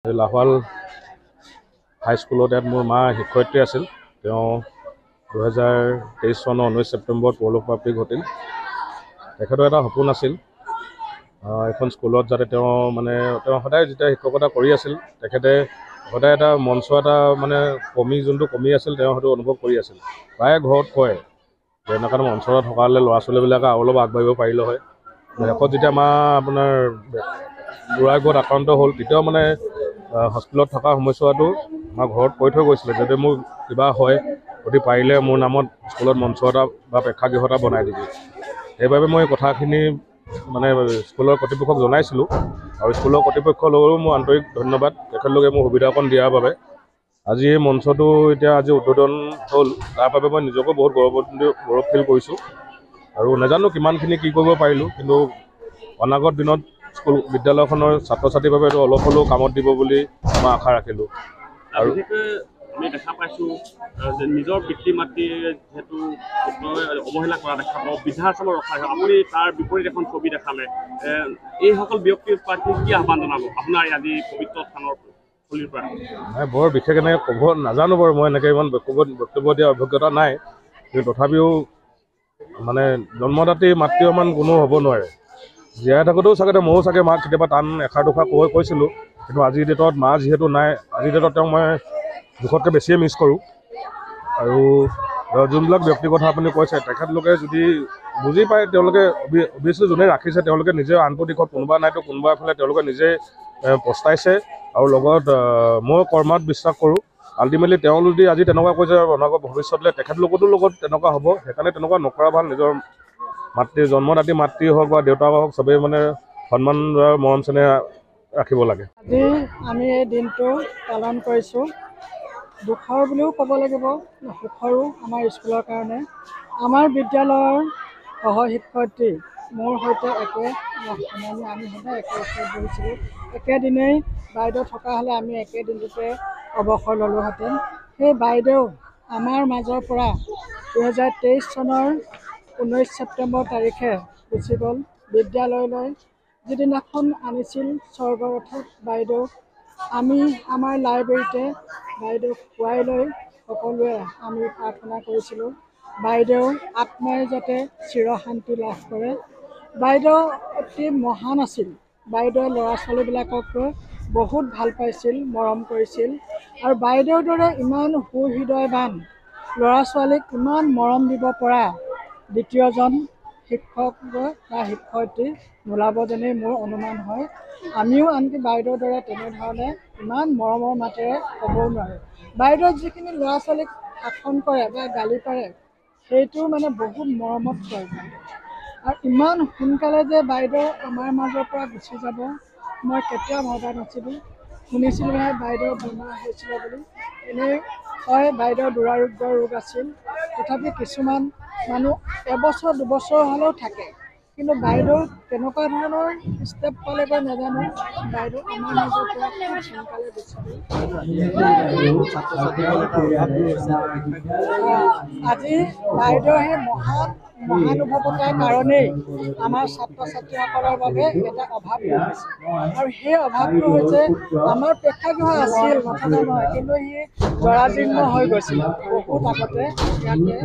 লাহোৱাল হাইস্কুলত ইয়াত মোৰ মা শিক্ষয়িত্ৰী আছিল। তেওঁ 2023 চনৰ 19 ছেপ্টেম্বৰত পৰলোকপ্ৰাপ্তি ঘটিল। তেখেতৰ এটা সপোন আছিল এখন স্কুলত যাতে তেওঁ সদায় যেতিয়া শিক্ষকতা কৰি আছিল তেখেতে সদায় এটা মঞ্চ এটা যোনটো কমি আছিল তেওঁ সেইটো অনুভৱ কৰি আছিল। প্ৰায়ে ঘৰত কয় যে এনেকুৱা অঞ্চলত থকা হ'লে ল'ৰা ছোৱালীবিলাকে আৰু অলপ আগবাঢ়িব পাৰিলে হয়। শেষত যেতিয়া মা আপোনাৰ দুৰাৰোগ্যত আক্ৰান্ত হ'ল তেতিয়াও হস্পিটেলত থকা সময়ছোৱাটো আমাৰ ঘৰত কৈ থৈ গৈছিলে যদি মোৰ কিবা হয় যদি পাৰিলে মোৰ নামত স্কুলত মঞ্চ এটা বা প্ৰেক্ষাগৃহ এটা বনাই দিবি। সেইবাবে মই কথাখিনি স্কুলৰ কৰ্তৃপক্ষক জনাইছিলোঁ আৰু স্কুলৰ কৰ্তৃপক্ষলৈও মোৰ আন্তৰিক ধন্যবাদ তেখেতলোকে মোৰ সুবিধা অকণ দিয়াৰ বাবে। আজি এই মঞ্চটো আজি উদ্বোধন হ'ল, তাৰ বাবে মই নিজকো বহুত গৌৰৱ ফিল কৰিছোঁ আৰু নাজানো কিমানখিনি কি কৰিব পাৰিলোঁ, কিন্তু অনাগত দিনত বিদ্যালয়খনৰ ছাত্ৰ ছাত্ৰীৰ বাবে এইটো অলপ হ'লেও কামত দিব বুলি মই আশা ৰাখিলোঁ। আৰু আমি দেখা পাইছোঁ যে নিজৰ পিতৃ মাতৃয়ে যিহেতু অৱহেলা কৰা দেখা পাওঁ, বৃদ্ধাশ্ৰমত ৰখা হয়। আপুনি তাৰ বিপৰীত এখন ছবি দেখালে, এইসকল ব্যক্তিৰ প্ৰতি কি আহ্বান জনাব আপোনাৰ আজি পবিত্ৰ স্থানৰ থলীৰ পৰা? বৰ বিশেষ এনেকৈ ক'ব নাজানো বাৰু, মই এনেকৈ ইমান বক্তব্য দিয়া অভিজ্ঞতা নাই, কিন্তু তথাপিও জন্মদাত্ৰী মাতৃ সমান কোনো হ'ব নোৱাৰে। জীয়াই থাকোঁতেও ময়ো মাক কেতিয়াবা টান এষাৰ দুষাৰ কৈছিলোঁ, কিন্তু আজিৰ ডেটত মা যিহেতু নাই, আজিৰ ডেটত তেওঁক মই জোখতকৈ বেছিয়ে মিছ কৰোঁ। আৰু যোনবিলাক ব্যক্তিৰ কথা আপুনি কৈছে তেখেতলোকে যদি বুজি পায়, তেওঁলোকে অভিয়াছলি যোনে ৰাখিছে তেওঁলোকে নিজে আনটো দিশত কোনোবা নাইতো কোনোবা এফালে তেওঁলোকে নিজে পস্তাইছে। আৰু লগত মই কৰ্মত বিশ্বাস কৰোঁ। আল্টিমেটলি তেওঁ যদি আজি তেনেকুৱা কৈছে অনাগত ভৱিষ্যতলৈ তেখেতলোকতো লগত তেনেকুৱা হ'ব। সেইকাৰণে তেনেকুৱা নকৰা ভাল। নিজৰ জন্মদাত্ৰী মাতৃ হওক বা দেউতাক হওক চবেই সন্মান মৰম চেনেহ ৰাখিব লাগে। আজি আমি এই দিনটো পালন কৰিছোঁ। দুখৰ বুলিও ক'ব লাগিব, সুখৰো আমাৰ স্কুলৰ কাৰণে। আমাৰ বিদ্যালয়ৰ সহশিক্ষয়িত্ৰী মোৰ সৈতে আমি সদায় একে ওচৰত বহিছিলোঁ। একেদিনেই বাইদেউ থকা হ'লে আমি একেদিনটোতে অৱসৰ ল'লোহেঁতেন। সেই বাইদেউ আমাৰ মাজৰ পৰা 2023 চনৰ 19 ছেপ্টেম্বৰ তাৰিখে গুচি গ'ল বিদ্যালয়লৈ। যিদিনাখন আনিছিল স্বৰ্গৰথত বাইদেউক, আমি আমাৰ লাইব্ৰেৰীতে বাইদেউক শুৱাই লৈ সকলোৱে আমি প্ৰাৰ্থনা কৰিছিলোঁ বাইদেউৰ আত্মাই যাতে চিৰশান্তি লাভ কৰে। বাইদেউ অতি মহান আছিল। বাইদেৱে ল'ৰা ছোৱালীবিলাকক বহুত ভাল পাইছিল, মৰম কৰিছিল। আৰু বাইদেউৰ দৰে ইমান সুহৃদয়বান ল'ৰা ছোৱালীক ইমান মৰম দিব পৰা দ্বিতীয়জন শিক্ষক বা শিক্ষয়িত্ৰী নোলাব যেনেই মোৰ অনুমান হয়। আমিও আনকি বাইদেউৰ দৰে তেনেধৰণে ইমান মৰমৰ মাতেৰে ক'বও নোৱাৰোঁ। বাইদেউক যিখিনি ল'ৰা ছোৱালীক শাসন কৰে বা গালি পাৰে সেইটো বহুত মৰমত কয় বাইদেউ। আৰু ইমান সোনকালে যে বাইদেউ আমাৰ মাজৰ পৰা গুচি যাব মই কেতিয়াও ভবা নাছিলোঁ। শুনিছিলোঁ বাইদেউ বেমাৰ হৈছিলে বুলি। এনেই হয় বাইদেউৰ দুৰাৰোগ্য ৰোগ আছিল, তথাপি কিছুমান মানুহ এবছৰ দুবছৰ হ'লেও থাকে, কিন্তু বাইদেউ কেনেকুৱা ধৰণৰ ষ্টেপ পালেগৈ নাজানো। বাইদেউ আমাৰ মাজৰ পৰা খুব সোনকালে গুচি গ'ল। আজি বাইদেউৰ সেই মহানুভৱতাৰ কাৰণেই আমাৰ ছাত্ৰ ছাত্ৰীসকলৰ বাবে এটা অভাৱ হৈছে। আৰু সেই অভাৱটো হৈছে আমাৰ প্ৰেক্ষাগৃহ আছিল নথকা নহয়, কিন্তু সি জৰাজীৰ্ণ হৈ গৈছিল বহুত আগতে ইয়াতে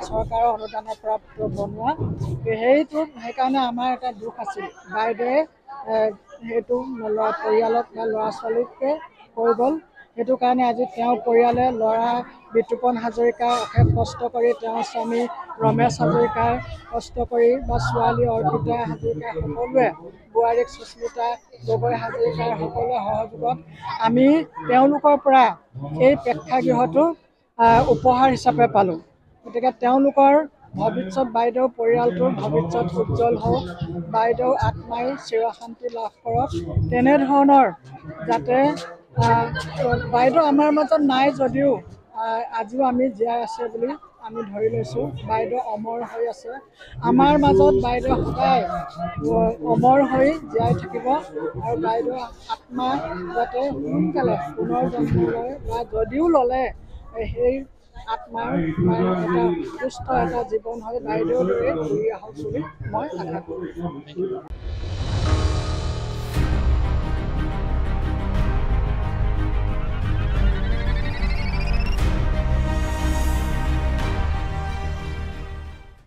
চৰকাৰৰ অনুদানৰ পৰা বনোৱা। সেইকাৰণে আমাৰ এটা দুখ আছিল। বাইদেৱে সেইটো পৰিয়ালক বা ল'ৰা ছোৱালীকে কৈ গ'ল। সেইটো কাৰণে আজি তেওঁৰ পৰিয়ালে ল'ৰা বিতুপন হাজৰিকা অশেষ কষ্ট কৰি, তেওঁৰ স্বামী ৰমেশ হাজৰিকাৰ কষ্ট কৰি বা ছোৱালী অৰ্পিতা হাজৰিকা সকলোৱে, বোৱাৰীক সুস্মিতা গগৈ হাজৰিকাৰ সকলোৱে সহযোগত আমি তেওঁলোকৰ পৰা এই প্ৰেক্ষাগৃহটো উপহাৰ হিচাপে পালোঁ। গতিকে তেওঁলোকৰ ভৱিষ্যত, বাইদেউৰ পৰিয়ালটোৰ ভৱিষ্যত উজ্জ্বল হওক, বাইদেউৰ আত্মাই চিৰশান্তি লাভ কৰক। তেনেধৰণৰ যাতে বাইদেউ আমাৰ মাজত নাই যদিও আজিও আমি জীয়াই আছে বুলি আমি ধৰি লৈছোঁ। বাইদেউ অমৰ হৈ আছে আমাৰ মাজত। বাইদেউ সদায় অমৰ হৈ জীয়াই থাকিব আৰু বাইদেউৰ আত্মা যাতে সোনকালে পুনৰ জন্ম লয় বা যদিও ল'লে সেই আত্মাৰ এটা সুস্থ এটা জীৱন হৈ বাইদেউৰ দৰে ঘূৰি আহক বুলি মই আশা কৰোঁ।